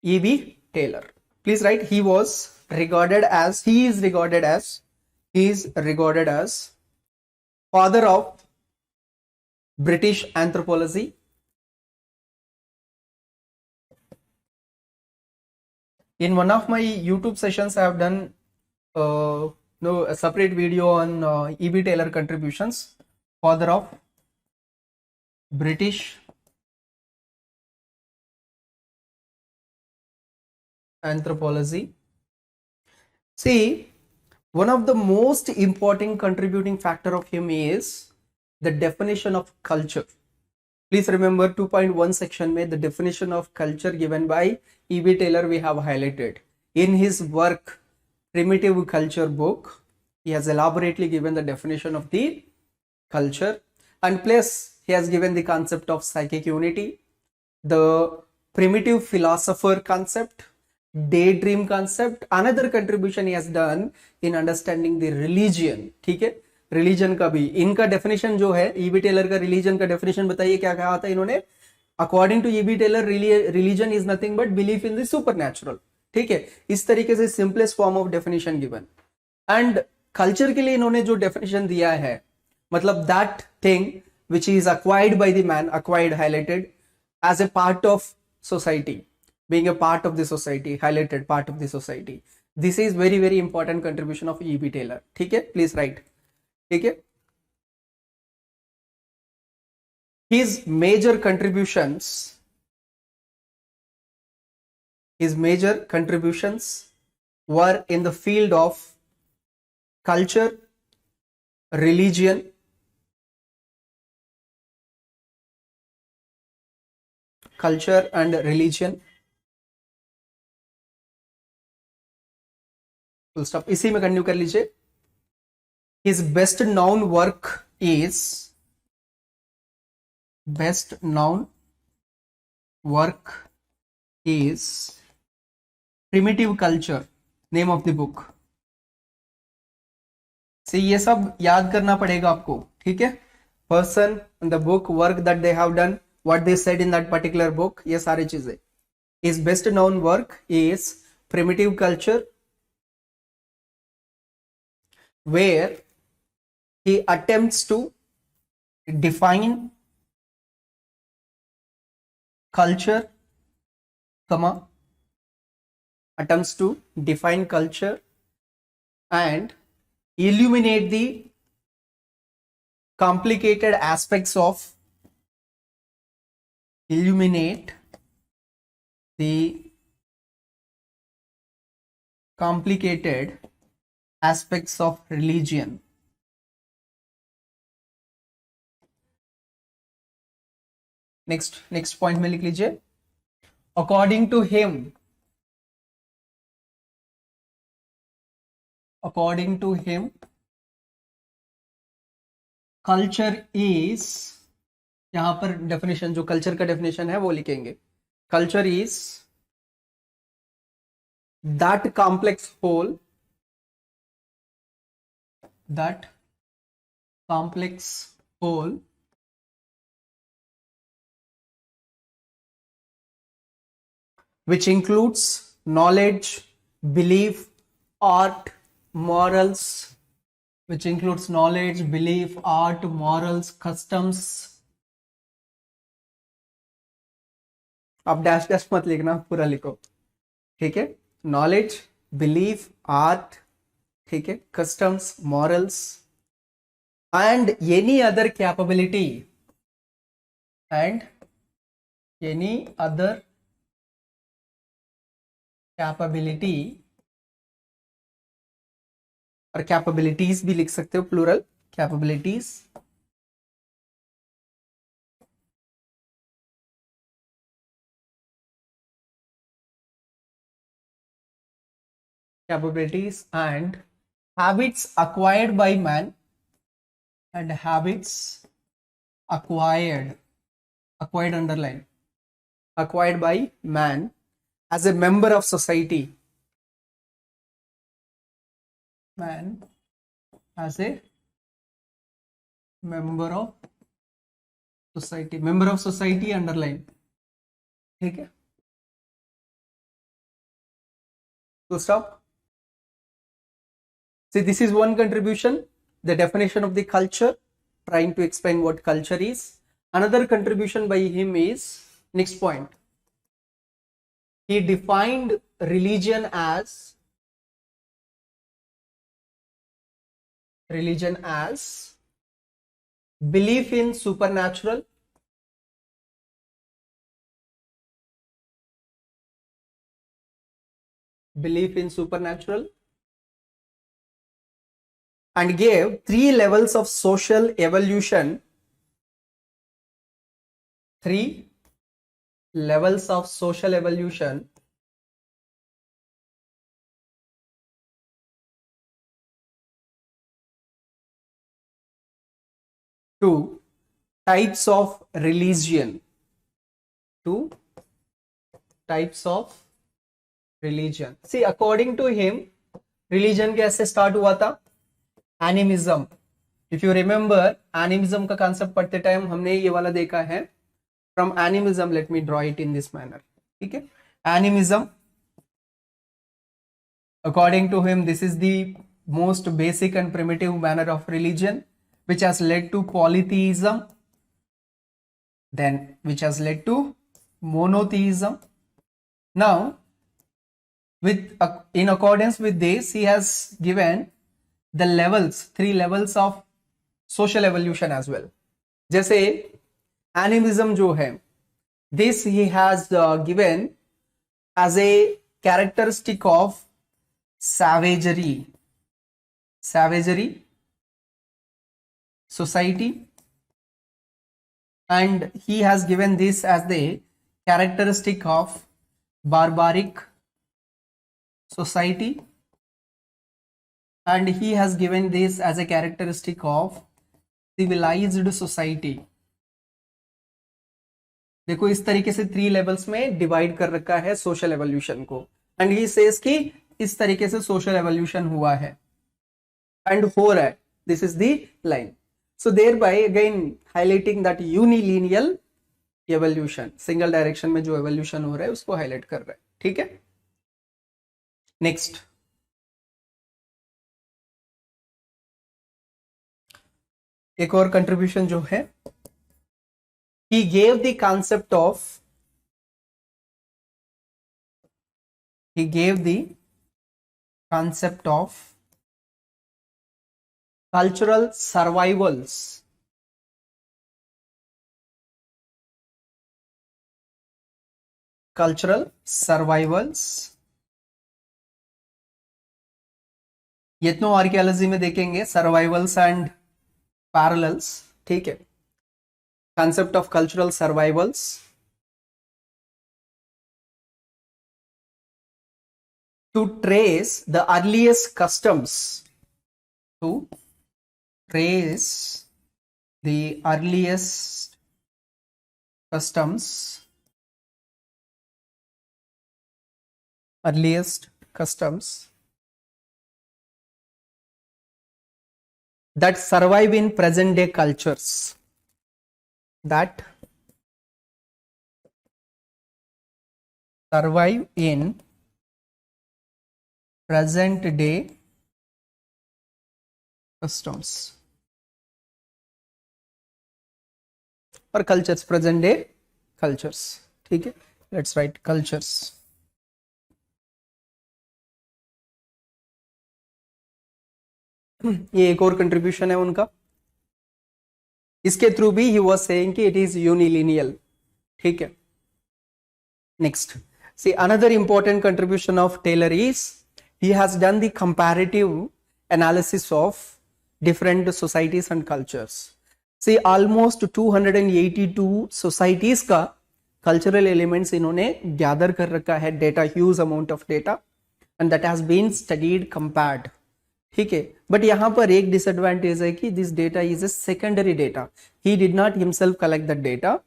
E.B. Taylor. Please write. He is regarded as father of British anthropology. In one of my YouTube sessions, I have done a separate video on E.B. Taylor contributions, father of British anthropology. See, one of the most important contributing factor of him is the definition of culture. Please remember 2.1 section में the definition of culture given by E.B. Taylor we have highlighted. In his work Primitive Culture book, he has elaborately given the definition of the culture, and plus he has given the concept of psychic unity, the primitive philosopher concept, daydream concept. Another contribution he has done in understanding the religion. ठीक है, religion का भी इनका definition जो है, EB Tylor का religion का definition बताइए क्या कहा था इन्होंने. According to EB Tylor, religion is nothing but belief in the supernatural. ठीक है, इस तरीके से simplest form of definition given. And culture के लिए इन्होंने जो डेफिनेशन दिया है, मतलब that thing which is acquired by the man, acquired highlighted as a part of society, being a part of the society, highlighted part of the society. This is very very important contribution of E.B. Taylor. ठीक है, please write. ठीक है, his major contributions were in the field of culture, religion, and religion. Full stop. इसी में continue कर लीजिए. His best known work is Primitive Culture, name of the book. See, ये सब याद करना पड़ेगा आपको. ठीक है, person and the book, work that they have done, what they said in that particular book, ये सारी चीजें. His best known work is Primitive Culture, where he attempts to define culture, and illuminate the complicated aspects of religion. Next point में लिख लीजिए. According to him culture is, यहां पर definition, जो culture का डेफिनेशन है वो लिखेंगे. Culture is that complex whole which includes knowledge, belief, art, morals, customs. आप डैश डैश मत लिखना, पूरा लिखो. ठीक है, नॉलेज, बिलीफ, आर्ट, ठीक है, customs, morals, and any other capability और कैपेबिलिटीज भी लिख सकते हो, plural capabilities. and habits acquired by man, acquired by man as a member of society. Member of society underline. ठीक है, Full stop. See, this is one contribution, the definition of the culture, trying to explain what culture is. Another contribution by him is, next point, he defined religion as belief in supernatural, and gave 3 levels of social evolution. 3 levels of social evolution to types of religion. See, according to him, religion कैसे start हुआ था? Animism. If you remember, animism का concept पढ़ते time हमने ये वाला देखा है. From animism, let me draw it in this manner. ठीक है? Animism, according to him, this is the most basic and primitive manner of religion, which has led to polytheism, then which has led to monotheism. Now, in accordance with this, he has given the levels, 3 levels of social evolution as well. जैसे animism जो है, this he has given as a characteristic of savagery society, and he has given this as the characteristic of barbaric society, and he has given this as a characteristic of civilized society. देखो इस तरीके से 3 levels में divide कर रखा है social evolution को, and he says कि इस तरीके से सोशल एवोल्यूशन हुआ है एंड हो रहा है. This is the line. So thereby again highlighting that unilineal evolution, single direction में जो एवोल्यूशन हो रहा है उसको हाईलाइट कर रहा है. ठीक है. नेक्स्ट, एक और कंट्रीब्यूशन जो है, he gave the concept of cultural survivals. Ethno archaeology में देखेंगे सर्वाइवल्स एंड पैरेलल्स. ठीक है. Concept of cultural survivals to trace the earliest customs, that survive in present day cultures, that survive in present day customs or cultures, present day cultures. ठीक है. Let's write cultures. ये एक और contribution है उनका. इसके थ्रू भी he was saying कि इट इज यूनिलिनियल. ठीक है. Next, see another important contribution of Tylor is he has done the comparative analysis of different societies and cultures. See almost 282 societies का कल्चरल एलिमेंट्स इन्होंने gather कर रखा है, data, huge amount of data, and that has been studied, compared. ठीक है. But यहां पर एक डिसएडवांटेज है कि this data is a secondary data. He did not himself collect that data.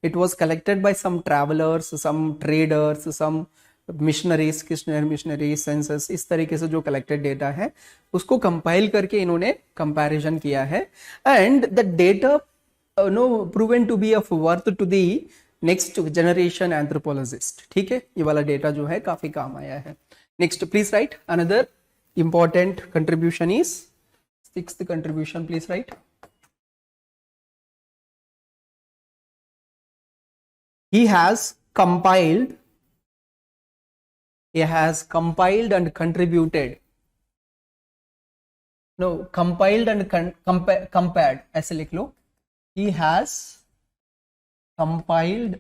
It was collected by some travellers, some traders, some missionaries, missionaries, census, इस तरीके से जो कलेक्टेड डेटा है उसको कंपाइल करके इन्होंने कंपैरिजन किया है, and the data proven to be of worth to the next generation anthropologist. ठीक है. ये वाला डेटा जो है काफी काम आया है. Next, please write another important contribution is sixth contribution. Please write. He has compiled and contributed. No, compiled and compared. ऐसे लिख लो. He has compiled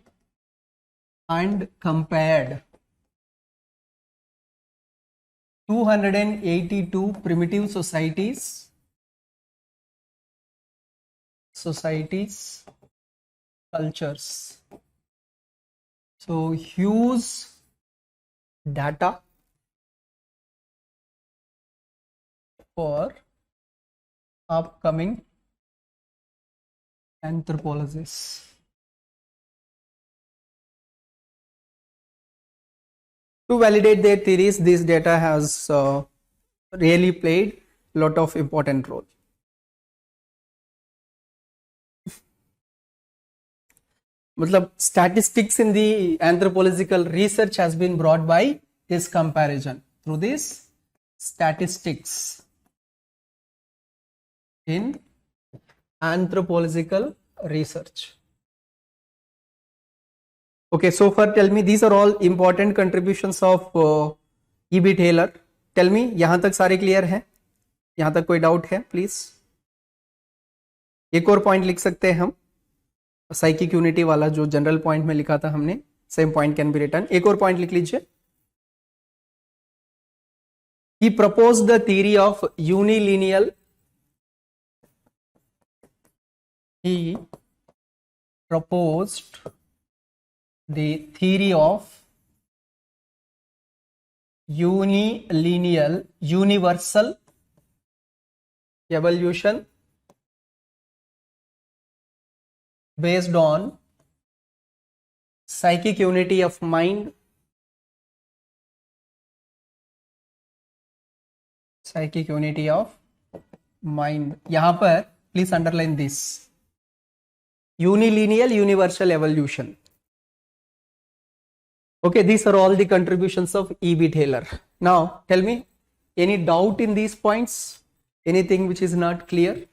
and compared 282 primitive societies, cultures. So use data for upcoming anthropologists. To validate their theories, this data has really played a lot of important role. मतलब statistics in the anthropological research has been brought by this comparison. Through this statistics in anthropological research. Okay, so far tell me, these are all important contributions of E.B. Taylor. Tell me, यहाँ तक सारे clear हैं? यहाँ तक कोई doubt है? Please एक और पॉइंट लिख सकते हैं हम, साइकिक यूनिटी वाला जो जनरल पॉइंट में लिखा था हमने, same point can be return. एक और पॉइंट लिख लीजिए. He proposed the theory of unilineal. He proposed the theory of unilineal universal evolution based on psychic unity of mind, psychic unity of mind. यहां पर please underline this, unilineal universal evolution. Okay, these are all the contributions of E.B. Taylor. Now tell me, any doubt in these points? Anything which is not clear?